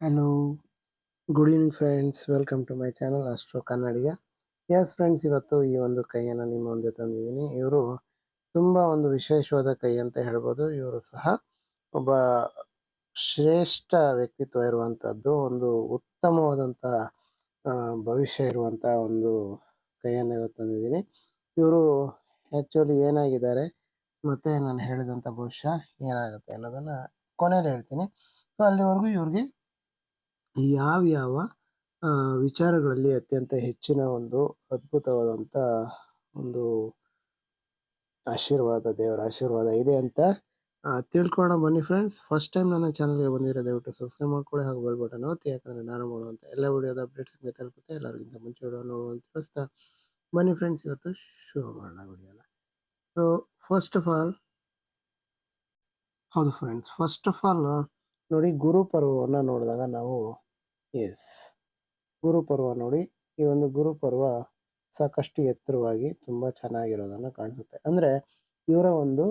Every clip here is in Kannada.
Hello, good evening friends. Welcome to my channel Astro Kannadiga. Yes friends, ಇವತ್ತು ಈ ಒಂದು ಕೈಯನ್ನು ನಿಮ್ಮ ಮುಂದೆ ತಂದಿದ್ದೀನಿ. ಇವರು ತುಂಬ ಒಂದು ವಿಶೇಷವಾದ ಕೈ ಅಂತ ಹೇಳ್ಬೋದು. ಇವರು ಸಹ ಒಬ್ಬ ಶ್ರೇಷ್ಠ ವ್ಯಕ್ತಿತ್ವ ಇರುವಂಥದ್ದು, ಒಂದು ಉತ್ತಮವಾದಂಥ ಭವಿಷ್ಯ ಇರುವಂಥ ಒಂದು ಕೈಯನ್ನು ಇವತ್ತು ತಂದಿದ್ದೀನಿ. ಇವರು ಆ್ಯಕ್ಚುಲಿ ಏನಾಗಿದ್ದಾರೆ ಮತ್ತು ನಾನು ಹೇಳಿದಂಥ ಭವಿಷ್ಯ ಏನಾಗುತ್ತೆ ಅನ್ನೋದನ್ನು ಕೊನೆಯಲ್ಲಿ ಹೇಳ್ತೀನಿ. ಸೊ ಅಲ್ಲಿವರೆಗೂ ಇವ್ರಿಗೆ ಯಾವ್ಯಾವ ವಿಚಾರಗಳಲ್ಲಿ ಅತ್ಯಂತ ಹೆಚ್ಚಿನ ಒಂದು ಅದ್ಭುತವಾದಂಥ ಒಂದು ದೇವರ ಆಶೀರ್ವಾದ ಇದೆ ಅಂತ ತಿಳ್ಕೊಳ್ಳೋಣ ಬನ್ನಿ ಫ್ರೆಂಡ್ಸ್. ಫಸ್ಟ್ ಟೈಮ್ ನನ್ನ ಚಾನಲ್ಗೆ ಬಂದಿರೋ ದಯವಿಟ್ಟು ಸಬ್ಸ್ಕ್ರೈಬ್ ಮಾಡ್ಕೊಳ್ಳಿ ಹಾಗೂ ಬೆಲ್ ಬಟನ್ ಒತ್ತಿ, ಯಾಕಂದರೆ ನಾನು ಮಾಡುವಂಥ ಎಲ್ಲ ವಿಡಿಯೋದ ಅಪ್ಡೇಟ್ಸ್ ನಿಮಗೆ ತಲುಪುತ್ತೆ. ಎಲ್ಲರಿಗಿಂತ ಮುಂಚೆ ವಿಡಿಯೋ ನೋಡುವಂತ ತಿಳಿಸ್ತಾ ಬನ್ನಿ ಫ್ರೆಂಡ್ಸ್, ಇವತ್ತು ಶುರು ಮಾಡೋಣ ವಿಡಿಯೋನ. ಸೊ ಫಸ್ಟ್ ಆಫ್ ಆಲ್ ನೋಡಿ, ಗುರುಪರ್ವವನ್ನು ನೋಡಿದಾಗ ನಾವು ಗುರುಪರ್ವ ನೋಡಿ, ಈ ಒಂದು ಗುರುಪರ್ವ ಸಾಕಷ್ಟು ಎತ್ತರವಾಗಿ ತುಂಬ ಚೆನ್ನಾಗಿರೋದನ್ನು ಕಾಣಿಸುತ್ತೆ. ಅಂದರೆ ಇವರ ಒಂದು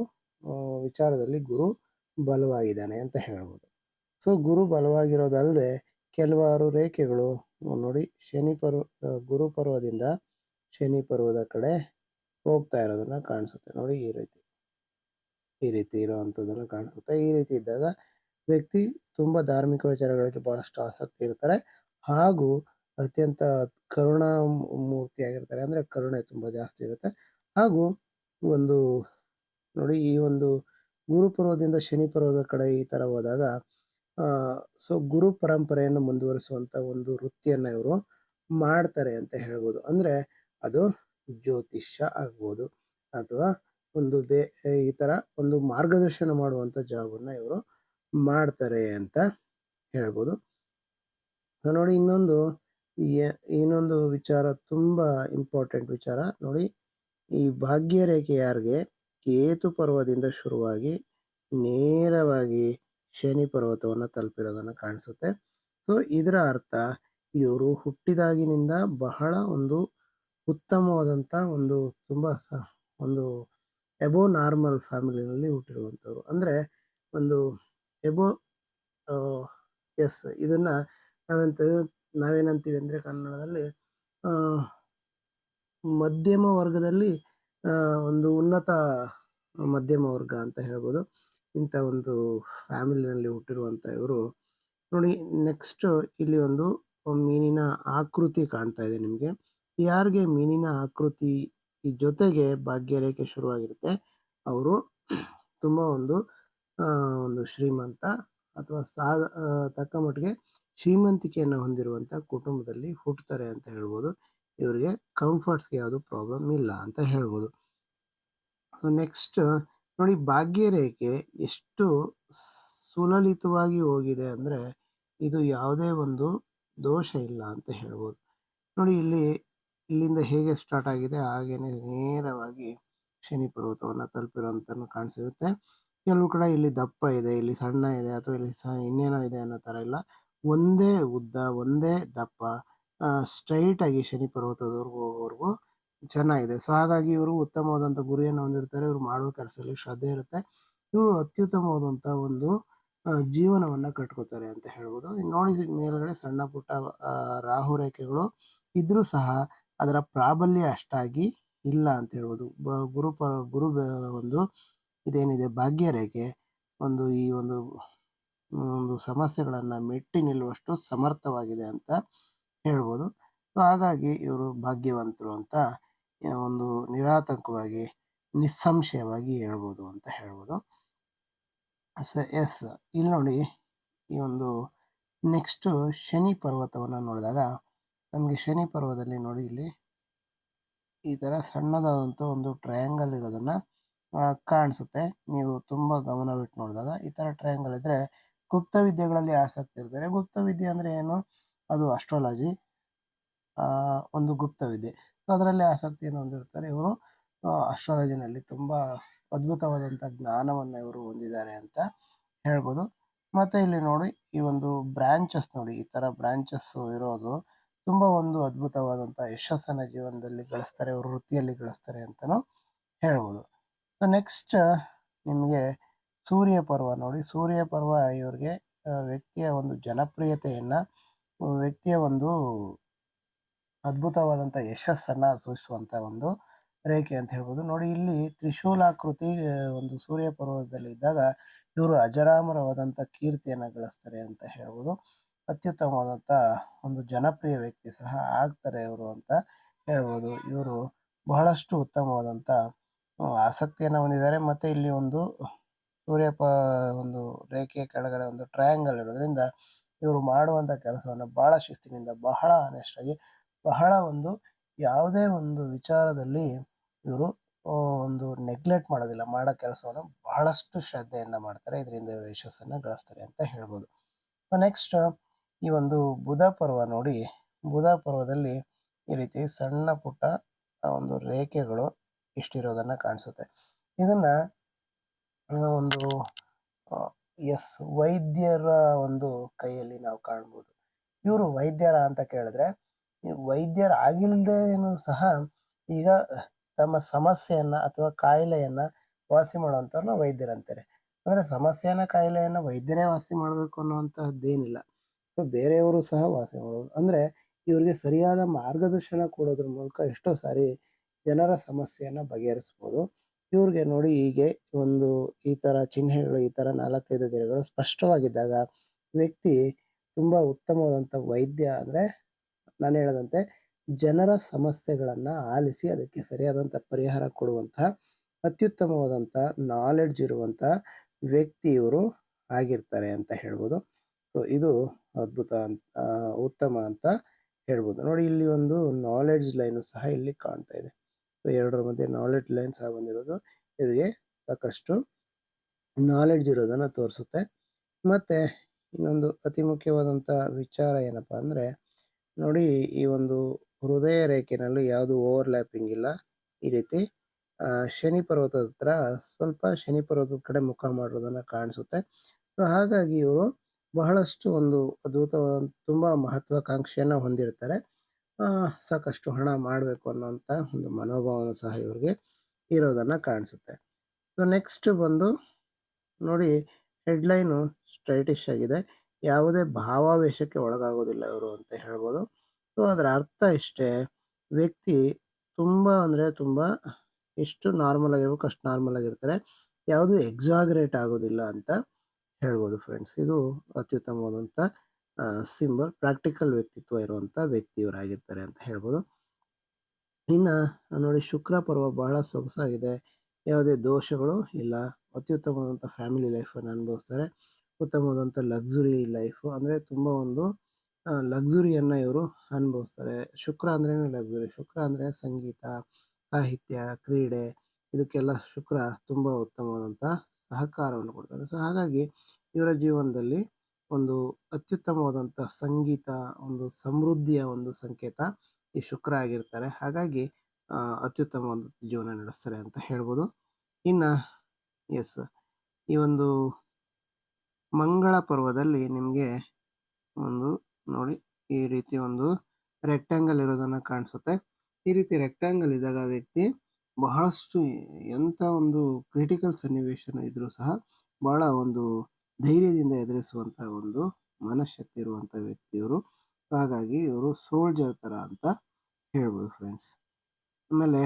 ವಿಚಾರದಲ್ಲಿ ಗುರು ಬಲವಾಗಿದ್ದಾನೆ ಅಂತ ಹೇಳ್ಬೋದು. ಸೊ ಗುರು ಬಲವಾಗಿರೋದಲ್ಲದೆ ಕೆಲವಾರು ರೇಖೆಗಳು ನೋಡಿ ಗುರುಪರ್ವದಿಂದ ಶನಿ ಪರ್ವದ ಕಡೆ ಹೋಗ್ತಾ ಇರೋದನ್ನ ಕಾಣಿಸುತ್ತೆ. ನೋಡಿ, ಈ ರೀತಿ ಇರುವಂಥದ್ದನ್ನು ಕಾಣಿಸುತ್ತೆ. ಈ ರೀತಿ ಇದ್ದಾಗ ವ್ಯಕ್ತಿ ತುಂಬ ಧಾರ್ಮಿಕ ವಿಚಾರಗಳಲ್ಲಿ ಬಹಳಷ್ಟು ಆಸಕ್ತಿ ಇರ್ತಾರೆ ಹಾಗೂ ಅತ್ಯಂತ ಕರುಣಾ ಮೂರ್ತಿಯಾಗಿರ್ತಾರೆ. ಅಂದರೆ ಕರುಣೆ ತುಂಬ ಜಾಸ್ತಿ ಇರುತ್ತೆ. ಹಾಗೂ ಒಂದು ನೋಡಿ, ಈ ಒಂದು ಗುರುಪರ್ವದಿಂದ ಶನಿ ಪರ್ವದ ಕಡೆ ಈ ಥರ ಹೋದಾಗ ಸೊ ಗುರು ಪರಂಪರೆಯನ್ನು ಮುಂದುವರಿಸುವಂಥ ಒಂದು ವೃತ್ತಿಯನ್ನು ಇವರು ಮಾಡ್ತಾರೆ ಅಂತ ಹೇಳ್ಬೋದು. ಅಂದರೆ ಅದು ಜ್ಯೋತಿಷ್ಯ ಆಗ್ಬೋದು ಅಥವಾ ಒಂದು ಈ ಥರ ಒಂದು ಮಾರ್ಗದರ್ಶನ ಮಾಡುವಂಥ ಜಾಬನ್ನು ಇವರು ಮಾಡ್ತಾರೆ ಅಂತ ಹೇಳ್ಬೋದು. ನೋಡಿ, ಇನ್ನೊಂದು ವಿಚಾರ, ತುಂಬ ಇಂಪಾರ್ಟೆಂಟ್ ವಿಚಾರ ನೋಡಿ. ಈ ಭಾಗ್ಯರೇಖೆ ಯಾರಿಗೆ ಕೇತು ಪರ್ವದಿಂದ ಶುರುವಾಗಿ ನೇರವಾಗಿ ಶನಿ ಪರ್ವತವನ್ನು ತಲುಪಿರೋದನ್ನು ಕಾಣಿಸುತ್ತೆ. ಸೊ ಇದರ ಅರ್ಥ ಇವರು ಹುಟ್ಟಿದಾಗಿನಿಂದ ಬಹಳ ಒಂದು ಉತ್ತಮವಾದಂಥ ಒಂದು ಎಬೋ ನಾರ್ಮಲ್ ಫ್ಯಾಮಿಲಿನಲ್ಲಿ ಹುಟ್ಟಿರುವಂಥವ್ರು. ಅಂದರೆ ಒಂದು ಎಬೋ ಇದನ್ನ ನಾವೇನಂತೀವಿ ಅಂದರೆ ಕನ್ನಡದಲ್ಲಿ ಮಧ್ಯಮ ವರ್ಗದಲ್ಲಿ ಒಂದು ಉನ್ನತ ಮಧ್ಯಮ ವರ್ಗ ಅಂತ ಹೇಳ್ಬೋದು. ಇಂಥ ಒಂದು ಫ್ಯಾಮಿಲಿನಲ್ಲಿ ಹುಟ್ಟಿರುವಂಥ ಇವರು ನೋಡಿ. ನೆಕ್ಸ್ಟ್ ಇಲ್ಲಿ ಒಂದು ಮೀನಿನ ಆಕೃತಿ ಕಾಣ್ತಾ ಇದೆ ನಿಮಗೆ. ಯಾರಿಗೆ ಮೀನಿನ ಆಕೃತಿ ಜೊತೆಗೆ ಭಾಗ್ಯರೇಖೆ ಶುರುವಾಗಿರುತ್ತೆ, ಅವರು ತುಂಬ ಒಂದು ಶ್ರೀಮಂತ ಅಥವಾ ತಕ್ಕ ಮಟ್ಟಿಗೆ ಶ್ರೀಮಂತಿಕೆಯನ್ನು ಹೊಂದಿರುವಂಥ ಕುಟುಂಬದಲ್ಲಿ ಹುಟ್ಟುತ್ತಾರೆ ಅಂತ ಹೇಳ್ಬೋದು. ಇವರಿಗೆ ಕಂಫರ್ಟ್ಸ್ಗೆ ಯಾವುದು ಪ್ರಾಬ್ಲಮ್ ಇಲ್ಲ ಅಂತ ಹೇಳ್ಬೋದು. ಸೊ ನೆಕ್ಸ್ಟ್ ನೋಡಿ, ಭಾಗ್ಯರೇಖೆ ಎಷ್ಟು ಸುಲಲಿತವಾಗಿ ಹೋಗಿದೆ ಅಂದರೆ ಇದು ಯಾವುದೇ ಒಂದು ದೋಷ ಇಲ್ಲ ಅಂತ ಹೇಳ್ಬೋದು. ನೋಡಿ, ಇಲ್ಲಿಂದ ಹೇಗೆ ಸ್ಟಾರ್ಟ್ ಆಗಿದೆ ಹಾಗೇನೆ ನೇರವಾಗಿ ಶನಿ ಪರ್ವತವನ್ನು ತಲುಪಿರೋಂಥ ಕಾಣಿಸುತ್ತೆ. ಕೆಲವು ಕಡೆ ಇಲ್ಲಿ ದಪ್ಪ ಇದೆ, ಇಲ್ಲಿ ಸಣ್ಣ ಇದೆ, ಅಥವಾ ಇಲ್ಲಿ ಇನ್ನೇನೋ ಇದೆ ಅನ್ನೋ ಥರ ಇಲ್ಲ. ಒಂದೇ ಉದ್ದ, ಒಂದೇ ದಪ್ಪ, ಸ್ಟ್ರೈಟ್ ಆಗಿ ಶನಿ ಪರ್ವತದವರೆಗೂ ಹೋಗೋವರೆಗೂ ಚೆನ್ನಾಗಿದೆ. ಸೊ ಹಾಗಾಗಿ ಇವರು ಉತ್ತಮವಾದಂಥ ಗುರಿಯನ್ನು ಹೊಂದಿರ್ತಾರೆ. ಇವರು ಮಾಡುವ ಕೆಲಸದಲ್ಲಿ ಶ್ರದ್ಧೆ ಇರುತ್ತೆ. ಇವರು ಅತ್ಯುತ್ತಮವಾದಂಥ ಒಂದು ಜೀವನವನ್ನು ಕಟ್ಕೋತಾರೆ ಅಂತ ಹೇಳ್ಬೋದು. ನೋಡಿ, ಮೇಲ್ಗಡೆ ಸಣ್ಣ ಪುಟ್ಟ ರಾಹು ರೇಖೆಗಳು ಇದ್ರೂ ಸಹ ಅದರ ಪ್ರಾಬಲ್ಯ ಅಷ್ಟಾಗಿ ಇಲ್ಲ ಅಂತ ಹೇಳ್ಬೋದು. ಗುರು ಒಂದು ಇದೇನಿದೆ ಭಾಗ್ಯರೇಖೆ ಈ ಒಂದು ಸಮಸ್ಯೆಗಳನ್ನು ಮೆಟ್ಟಿ ನಿಲ್ಲುವಷ್ಟು ಸಮರ್ಥವಾಗಿದೆ ಅಂತ ಹೇಳ್ಬೋದು. ಸೊ ಹಾಗಾಗಿ ಇವರು ಭಾಗ್ಯವಂತರು ಅಂತ ಒಂದು ನಿರಾತಂಕವಾಗಿ ನಿಸ್ಸಂಶಯವಾಗಿ ಹೇಳ್ಬೋದು ಅಂತ ಹೇಳ್ಬೋದು. ಸೊ ಇಲ್ಲಿ ನೋಡಿ, ಈ ಒಂದು ನೆಕ್ಸ್ಟ್ ಶನಿ ಪರ್ವತವನ್ನು ನೋಡಿದಾಗ ನಮಗೆ ಶನಿ ಪರ್ವತದಲ್ಲಿ ನೋಡಿ, ಇಲ್ಲಿ ಈ ಥರ ಸಣ್ಣದಾದಂಥ ಒಂದು ಟ್ರಯಾಂಗಲ್ ಇರೋದನ್ನು ಕಾಣಿಸುತ್ತೆ. ನೀವು ತುಂಬ ಗಮನವಿಟ್ಟು ನೋಡಿದಾಗ ಈ ಥರ ಟ್ರಯಾಂಗಲ್ ಇದ್ದರೆ ಗುಪ್ತ ವಿದ್ಯೆಗಳಲ್ಲಿ ಆಸಕ್ತಿ ಇರ್ತಾರೆ. ಗುಪ್ತ ವಿದ್ಯೆ ಅಂದರೆ ಏನು? ಅದು ಅಸ್ಟ್ರಾಲಜಿ, ಒಂದು ಗುಪ್ತ ವಿದ್ಯೆ. ಸೊ ಅದರಲ್ಲಿ ಆಸಕ್ತಿಯನ್ನು ಹೊಂದಿರ್ತಾರೆ. ಇವರು ಅಸ್ಟ್ರಾಲಜಿನಲ್ಲಿ ತುಂಬ ಅದ್ಭುತವಾದಂಥ ಜ್ಞಾನವನ್ನು ಇವರು ಹೊಂದಿದ್ದಾರೆ ಅಂತ ಹೇಳ್ಬೋದು. ಮತ್ತು ಇಲ್ಲಿ ನೋಡಿ, ಈ ಒಂದು ಬ್ರಾಂಚಸ್ ನೋಡಿ, ಈ ಥರ ಬ್ರಾಂಚಸ್ ಇರೋದು ತುಂಬ ಒಂದು ಅದ್ಭುತವಾದಂಥ ಯಶಸ್ಸನ್ನು ಜೀವನದಲ್ಲಿ ಗಳಿಸ್ತಾರೆ, ಅವರು ವೃತ್ತಿಯಲ್ಲಿ ಗಳಿಸ್ತಾರೆ ಅಂತಲೂ ಹೇಳ್ಬೋದು. ಸೊ ನೆಕ್ಸ್ಟ್ ನಿಮಗೆ ಸೂರ್ಯ ಪರ್ವ ನೋಡಿ. ಸೂರ್ಯ ಪರ್ವ ಇವ್ರಿಗೆ ವ್ಯಕ್ತಿಯ ಒಂದು ಜನಪ್ರಿಯತೆಯನ್ನ, ವ್ಯಕ್ತಿಯ ಒಂದು ಅದ್ಭುತವಾದಂಥ ಯಶಸ್ಸನ್ನ ಸೂಚಿಸುವಂತ ಒಂದು ರೇಖೆ ಅಂತ ಹೇಳ್ಬೋದು. ನೋಡಿ ಇಲ್ಲಿ ತ್ರಿಶೂಲಾಕೃತಿ ಒಂದು ಸೂರ್ಯ ಪರ್ವತದಲ್ಲಿ ಇದ್ದಾಗ ಇವರು ಅಜರಾಮರವಾದಂಥ ಕೀರ್ತಿಯನ್ನ ಗಳಿಸ್ತಾರೆ ಅಂತ ಹೇಳ್ಬೋದು. ಅತ್ಯುತ್ತಮವಾದಂಥ ಒಂದು ಜನಪ್ರಿಯ ವ್ಯಕ್ತಿ ಸಹ ಆಗ್ತಾರೆ ಇವರು ಅಂತ ಹೇಳ್ಬೋದು. ಇವರು ಬಹಳಷ್ಟು ಉತ್ತಮವಾದಂಥ ಆಸಕ್ತಿಯನ್ನ ಹೊಂದಿದ್ದಾರೆ. ಮತ್ತೆ ಇಲ್ಲಿ ಒಂದು ಸೂರ್ಯ ಒಂದು ರೇಖೆಯ ಕೆಳಗಡೆ ಒಂದು ಟ್ರಯಾಂಗಲ್ ಇರೋದ್ರಿಂದ ಇವರು ಮಾಡುವಂತ ಕೆಲಸವನ್ನು ಬಹಳ ಶಿಸ್ತಿನಿಂದ, ಬಹಳ ಆನೆಸ್ಟ್ ಆಗಿ, ಬಹಳ ಒಂದು ಯಾವುದೇ ಒಂದು ವಿಚಾರದಲ್ಲಿ ಇವರು ಒಂದು ನೆಗ್ಲೆಕ್ಟ್ ಮಾಡೋದಿಲ್ಲ. ಮಾಡೋ ಕೆಲಸವನ್ನು ಬಹಳಷ್ಟು ಶ್ರದ್ಧೆಯಿಂದ ಮಾಡ್ತಾರೆ. ಇದರಿಂದ ಇವರು ಯಶಸ್ಸನ್ನ ಗಳಿಸ್ತಾರೆ ಅಂತ ಹೇಳ್ಬೋದು. ನೆಕ್ಸ್ಟ್ ಈ ಒಂದು ಬುಧ ಪರ್ವ ನೋಡಿ, ಬುಧ ಪರ್ವದಲ್ಲಿ ಈ ರೀತಿ ಸಣ್ಣ ಪುಟ್ಟ ಒಂದು ರೇಖೆಗಳು ಇಷ್ಟಿರೋದನ್ನ ಕಾಣಿಸುತ್ತೆ. ಇದನ್ನ ಒಂದು ಎಸ್ ವೈದ್ಯರ ಒಂದು ಕೈಯಲ್ಲಿ ನಾವು ಕಾಣ್ಬೋದು. ಇವರು ವೈದ್ಯರ ಅಂತ ಕೇಳಿದ್ರೆ, ವೈದ್ಯರಾಗಿಲ್ದೇನು ಸಹ ಈಗ ತಮ್ಮ ಸಮಸ್ಯೆಯನ್ನ ಅಥವಾ ಕಾಯಿಲೆಯನ್ನ ವಾಸಿ ಮಾಡುವಂಥವ್ರನ್ನ ವೈದ್ಯರಂತಾರೆ. ಅಂದ್ರೆ ಸಮಸ್ಯೆಯನ್ನ, ಕಾಯಿಲೆಯನ್ನ ವೈದ್ಯರೇ ವಾಸಿ ಮಾಡ್ಬೇಕು ಅನ್ನುವಂತಹದ್ದೇನಿಲ್ಲ. ಸೊ ಬೇರೆಯವರು ಸಹ ವಾಸಿ ಮಾಡೋದು. ಅಂದ್ರೆ ಇವ್ರಿಗೆ ಸರಿಯಾದ ಮಾರ್ಗದರ್ಶನ ಕೊಡೋದ್ರ ಮೂಲಕ ಎಷ್ಟೋ ಸಾರಿ ಜನರ ಸಮಸ್ಯೆಯನ್ನ ಬಗೆಹರಿಸ್ಬೋದು. ಇವ್ರಿಗೆ ನೋಡಿ ಹೀಗೆ ಒಂದು ಈ ತರ ಚಿಹ್ನೆಗಳು, ಈ ತರ 4-5 ಗೆರೆಗಳು ಸ್ಪಷ್ಟವಾಗಿದ್ದಾಗ ವ್ಯಕ್ತಿ ತುಂಬಾ ಉತ್ತಮವಾದಂತ ವೈದ್ಯ. ಅಂದ್ರೆ ನಾನು ಹೇಳದಂತೆ ಜನರ ಸಮಸ್ಯೆಗಳನ್ನ ಆಲಿಸಿ ಅದಕ್ಕೆ ಸರಿಯಾದಂತ ಪರಿಹಾರ ಕೊಡುವಂತಹ ಅತ್ಯುತ್ತಮವಾದಂತ ನಾಲೆಡ್ಜ್ ಇರುವಂತ ವ್ಯಕ್ತಿ ಇವರು ಆಗಿರ್ತಾರೆ ಅಂತ ಹೇಳ್ಬೋದು. ಸೊ ಇದು ಅದ್ಭುತ ಉತ್ತಮ ಅಂತ ಹೇಳ್ಬೋದು. ನೋಡಿ ಇಲ್ಲಿ ಒಂದು ನಾಲೆಡ್ಜ್ ಲೈನ್ ಸಹ ಇಲ್ಲಿ ಕಾಣ್ತಾ ಇದೆ. ಸೊ ಎರಡರ ಮಧ್ಯೆ ನಾಲೆಡ್ಜ್ ಲೈನ್ ಸಹ ಬಂದಿರೋದು ಇವರಿಗೆ ಸಾಕಷ್ಟು ನಾಲೆಡ್ಜ್ ಇರೋದನ್ನ ತೋರಿಸುತ್ತೆ. ಮತ್ತೆ ಇನ್ನೊಂದು ಅತಿ ಮುಖ್ಯವಾದಂತ ವಿಚಾರ ಏನಪ್ಪಾ ಅಂದ್ರೆ, ನೋಡಿ ಈ ಒಂದು ಹೃದಯ ರೇಖೆನಲ್ಲಿ ಯಾವುದು ಓವರ್ಲ್ಯಾಪಿಂಗ್ ಇಲ್ಲ. ಈ ರೀತಿ ಶನಿ ಪರ್ವತದ ಹತ್ರ ಸ್ವಲ್ಪ ಶನಿ ಪರ್ವತದ ಕಡೆ ಮುಖ ಮಾಡೋದನ್ನ ಕಾಣಿಸುತ್ತೆ. ಸೊ ಹಾಗಾಗಿ ಇವರು ಬಹಳಷ್ಟು ಒಂದು ಅದ್ಭುತವಾದ ತುಂಬಾ ಮಹತ್ವಾಕಾಂಕ್ಷೆಯನ್ನ ಹೊಂದಿರ್ತಾರೆ. ಸಾಕಷ್ಟು ಹಣ ಮಾಡಬೇಕು ಅನ್ನೋಂಥ ಒಂದು ಮನೋಭಾವನ ಸಹ ಇವ್ರಿಗೆ ಇರೋದನ್ನ ಕಾಣಿಸುತ್ತೆ. ಸೊ ನೆಕ್ಸ್ಟ್ ಬಂದು ನೋಡಿ, ಹೆಡ್ಲೈನು ಸ್ಟ್ರೈಟಿಶ್ ಆಗಿದೆ. ಯಾವುದೇ ಭಾವಾವೇಶಕ್ಕೆ ಒಳಗಾಗೋದಿಲ್ಲ ಇವರು ಅಂತ ಹೇಳ್ಬೋದು. ಸೊ ಅದರ ಅರ್ಥ ಇಷ್ಟೇ, ವ್ಯಕ್ತಿ ತುಂಬಾ ಅಂದ್ರೆ ತುಂಬಾ ಎಷ್ಟು ನಾರ್ಮಲ್ ಆಗಿರ್ಬೇಕು ಅಷ್ಟು ನಾರ್ಮಲ್ ಆಗಿರ್ತಾರೆ. ಯಾವುದು ಎಕ್ಸಾಗರೇಟ್ ಆಗೋದಿಲ್ಲ ಅಂತ ಹೇಳ್ಬೋದು ಫ್ರೆಂಡ್ಸ್. ಇದು ಅತ್ಯುತ್ತಮವಾದಂಥ ಸಿಂಬಲ್, ಪ್ರಾಕ್ಟಿಕಲ್ ವ್ಯಕ್ತಿತ್ವ ಇರುವಂತ ವ್ಯಕ್ತಿ ಇವರಾಗಿರ್ತಾರೆ ಅಂತ ಹೇಳ್ಬೋದು. ಇನ್ನ ನೋಡಿ, ಶುಕ್ರ ಪರ್ವ ಬಹಳ ಸೊಗಸಾಗಿದೆ, ಯಾವುದೇ ದೋಷಗಳು ಇಲ್ಲ. ಅತ್ಯುತ್ತಮವಾದಂಥ ಫ್ಯಾಮಿಲಿ ಲೈಫನ್ನು ಅನುಭವಿಸ್ತಾರೆ. ಉತ್ತಮವಾದಂಥ ಲಕ್ಸುರಿ ಲೈಫು, ಅಂದರೆ ತುಂಬ ಒಂದು ಲಕ್ಸುರಿಯನ್ನು ಇವರು ಅನುಭವಿಸ್ತಾರೆ. ಶುಕ್ರ ಅಂದ್ರೇನೆ ಲಕ್ಸುರಿ. ಶುಕ್ರ ಅಂದರೆ ಸಂಗೀತ, ಸಾಹಿತ್ಯ, ಕ್ರೀಡೆ, ಇದಕ್ಕೆಲ್ಲ ಶುಕ್ರ ತುಂಬ ಉತ್ತಮವಾದಂಥ ಸಹಕಾರವನ್ನು ಕೊಡ್ತಾರೆ. ಸೊ ಹಾಗಾಗಿ ಇವರ ಜೀವನದಲ್ಲಿ ಒಂದು ಅತ್ಯುತ್ತಮವಾದಂಥ ಸಂಗೀತ, ಒಂದು ಸಮೃದ್ಧಿಯ ಒಂದು ಸಂಕೇತ ಈ ಶುಕ್ರ ಆಗಿರ್ತಾರೆ. ಹಾಗಾಗಿ ಅತ್ಯುತ್ತಮವಾದ ಜೀವನ ನಡೆಸ್ತಾರೆ ಅಂತ ಹೇಳ್ಬೋದು. ಇನ್ನು ಎಸ್, ಈ ಒಂದು ಮಂಗಳ ಪರ್ವದಲ್ಲಿ ನಿಮಗೆ ಒಂದು ನೋಡಿ ಈ ರೀತಿ ಒಂದು ರೆಕ್ಟ್ಯಾಂಗಲ್ ಇರೋದನ್ನ ಕಾಣಿಸುತ್ತೆ. ಈ ರೀತಿ ರೆಕ್ಟ್ಯಾಂಗಲ್ ಇದ್ದಾಗ ವ್ಯಕ್ತಿ ಬಹಳಷ್ಟು ಎಂಥ ಒಂದು ಕ್ರಿಟಿಕಲ್ ಸನ್ನಿವೇಶನ ಇದ್ರೂ ಸಹ ಬಹಳ ಒಂದು ಧೈರ್ಯದಿಂದ ಎದುರಿಸುವಂತ ಒಂದು ಮನಃಶಕ್ತಿ ಇರುವಂತ ವ್ಯಕ್ತಿ ಇವರು. ಹಾಗಾಗಿ ಇವರು ಸೋಲ್ಜರ್ ತರ ಅಂತ ಹೇಳ್ಬೋದು ಫ್ರೆಂಡ್ಸ್. ಆಮೇಲೆ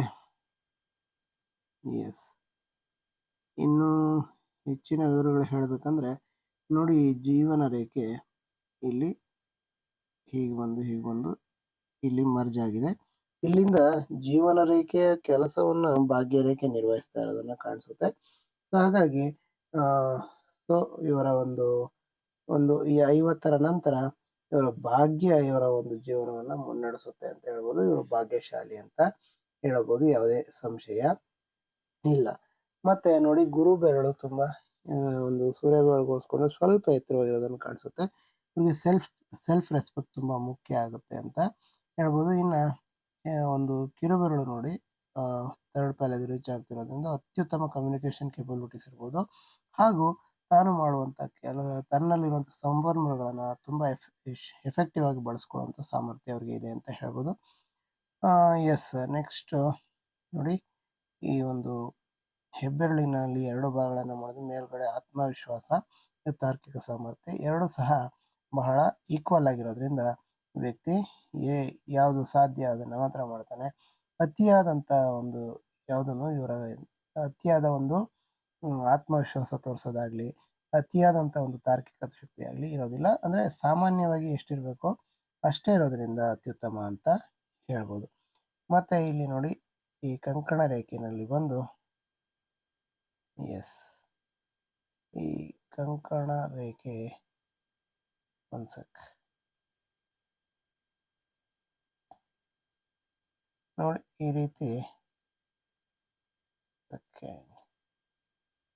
ಎಸ್, ಇನ್ನು ಹೆಚ್ಚಿನ ವಿವರಗಳು ಹೇಳಬೇಕಂದ್ರೆ ನೋಡಿ, ಈ ಜೀವನ ರೇಖೆ ಇಲ್ಲಿ ಹೀಗೆ ಬಂದು ಇಲ್ಲಿ ಮರ್ಜ್ ಆಗಿದೆ. ಇಲ್ಲಿಂದ ಜೀವನ ರೇಖೆಯ ಕೆಲಸವನ್ನು ಭಾಗ್ಯ ರೇಖೆ ನಿರ್ವಹಿಸ್ತಾ ಇರೋದನ್ನ ಕಾಣಿಸುತ್ತೆ. ಹಾಗಾಗಿ ಸೊ ಇವರ ಒಂದು ಈ 50ರ ನಂತರ ಇವರ ಭಾಗ್ಯ ಇವರ ಒಂದು ಜೀವನವನ್ನ ಮುನ್ನಡೆಸುತ್ತೆ ಅಂತ ಹೇಳ್ಬೋದು. ಇವರು ಭಾಗ್ಯಶಾಲಿ ಅಂತ ಹೇಳಬಹುದು, ಯಾವುದೇ ಸಂಶಯ ಇಲ್ಲ. ಮತ್ತೆ ನೋಡಿ, ಗುರು ಬೆರಳು ತುಂಬಾ ಒಂದು ಸೂರ್ಯ ಬೆರಳುಗೋಸ್ಕೊಂಡು ಸ್ವಲ್ಪ ಎತ್ತರವಾಗಿರೋದನ್ನು ಕಾಣಿಸುತ್ತೆ. ನಿಮಗೆ ಸೆಲ್ಫ್ ರೆಸ್ಪೆಕ್ಟ್ ತುಂಬಾ ಮುಖ್ಯ ಆಗುತ್ತೆ ಅಂತ ಹೇಳ್ಬೋದು. ಇನ್ನ ಒಂದು ಕಿರುಬೆರಳು ನೋಡಿ, ಥರ್ಡ್ ಪ್ಯಾಲೇಜ್ ರೀಚ್ ಆಗ್ತಿರೋದ್ರಿಂದ ಅತ್ಯುತ್ತಮ ಕಮ್ಯುನಿಕೇಶನ್ ಕೇಪಬಿಲಿಟೀಸ್ ಇರ್ಬೋದು. ಹಾಗೂ ತಾನು ಮಾಡುವಂತ ತನ್ನಲ್ಲಿರುವಂಥ ಸಂಪನ್ಮೂಲಗಳನ್ನ ತುಂಬಾ ಎಫೆಕ್ಟಿವ್ ಆಗಿ ಬಳಸ್ಕೊಳ್ಳುವಂಥ ಸಾಮರ್ಥ್ಯ ಅವ್ರಿಗೆ ಇದೆ ಅಂತ ಹೇಳ್ಬೋದು. ಎಸ್, ನೆಕ್ಸ್ಟ್ ನೋಡಿ, ಈ ಒಂದು ಹೆಬ್ಬೆರಳಿನಲ್ಲಿ 2 ಭಾಗಗಳನ್ನು ಮಾಡಿದ್ರೆ ಮೇಲ್ಗಡೆ ಆತ್ಮವಿಶ್ವಾಸ, ತಾರ್ಕಿಕ ಸಾಮರ್ಥ್ಯ ಎರಡೂ ಸಹ ಬಹಳ ಈಕ್ವಲ್ ಆಗಿರೋದ್ರಿಂದ ವ್ಯಕ್ತಿ ಯಾವುದು ಸಾಧ್ಯ ಅದನ್ನು ಮಾತ್ರ ಮಾಡ್ತಾನೆ. ಅತಿಯಾದಂಥ ಒಂದು ಯಾವುದನ್ನು ಅತಿಯಾದ ಒಂದು ಆತ್ಮವಿಶ್ವಾಸ ತೋರಿಸೋದಾಗ್ಲಿ, ಅತಿಯಾದಂಥ ಒಂದು ತಾರ್ಕಿಕ ಶಕ್ತಿ ಆಗಲಿ ಇರೋದಿಲ್ಲ. ಅಂದರೆ ಸಾಮಾನ್ಯವಾಗಿ ಎಷ್ಟಿರಬೇಕೋ ಅಷ್ಟೇ ಇರೋದ್ರಿಂದ ಅತ್ಯುತ್ತಮ ಅಂತ ಹೇಳ್ಬೋದು. ಮತ್ತೆ ಇಲ್ಲಿ ನೋಡಿ, ಈ ಕಂಕಣ ರೇಖೆಯಲ್ಲಿ ಬಂದು ಈ ಕಂಕಣ ರೇಖೆ ನೋಡಿ, ಈ ರೀತಿ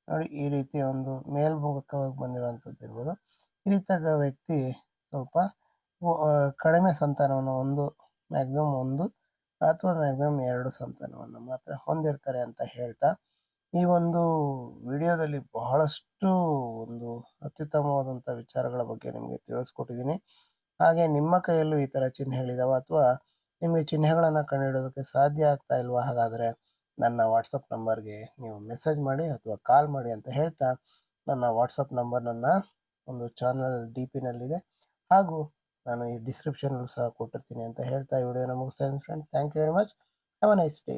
ನೋಡಿ, ಈ ರೀತಿ ಒಂದು ಮೇಲ್ಮುಖವಾಗಿ ಬಂದಿರುವಂಥದ್ದು ಇರ್ಬೋದು. ಈ ರೀತಿಯಾದ ವ್ಯಕ್ತಿ ಸ್ವಲ್ಪ ಕಡಿಮೆ ಸಂತಾನವನ್ನು ಮ್ಯಾಕ್ಸಿಮಮ್ ಒಂದು ಅಥವಾ ಮ್ಯಾಕ್ಸಿಮಮ್ 2 ಸಂತಾನವನ್ನು ಮಾತ್ರ ಹೊಂದಿರ್ತಾರೆ ಅಂತ ಹೇಳ್ತಾ, ಈ ಒಂದು ವಿಡಿಯೋದಲ್ಲಿ ಬಹಳಷ್ಟು ಒಂದು ಅತ್ಯುತ್ತಮವಾದಂಥ ವಿಚಾರಗಳ ಬಗ್ಗೆ ನಿಮಗೆ ತಿಳಿಸ್ಕೊಟ್ಟಿದ್ದೀನಿ. ಹಾಗೆ ನಿಮ್ಮ ಕೈಯಲ್ಲೂ ಈ ಥರ ಚಿಹ್ನೆಗಳಿದಾವೆ ಅಥವಾ ನಿಮಗೆ ಚಿಹ್ನೆಗಳನ್ನು ಕಂಡುಹಿಡೋದಕ್ಕೆ ಸಾಧ್ಯ ಆಗ್ತಾ ಇಲ್ವಾ, ಹಾಗಾದರೆ ನನ್ನ ವಾಟ್ಸಪ್ ನಂಬರ್ಗೆ ನೀವು ಮೆಸೇಜ್ ಮಾಡಿ ಅಥವಾ ಕಾಲ್ ಮಾಡಿ ಅಂತ ಹೇಳ್ತಾ, ನನ್ನ ವಾಟ್ಸಪ್ ನಂಬರ್ ನನ್ನ ಒಂದು ಚಾನಲ್ DPನಲ್ಲಿದೆ, ಹಾಗೂ ನಾನು ಈ ಡಿಸ್ಕ್ರಿಪ್ಷನಲ್ಲಿ ಸಹ ಕೊಟ್ಟಿರ್ತೀನಿ ಅಂತ ಹೇಳ್ತಾ ಈ ವಿಡಿಯೋನ ಮುಗಿಸ್ತಾ ಇದ್ದೀನಿ friends. Thank you very much. Have a nice day.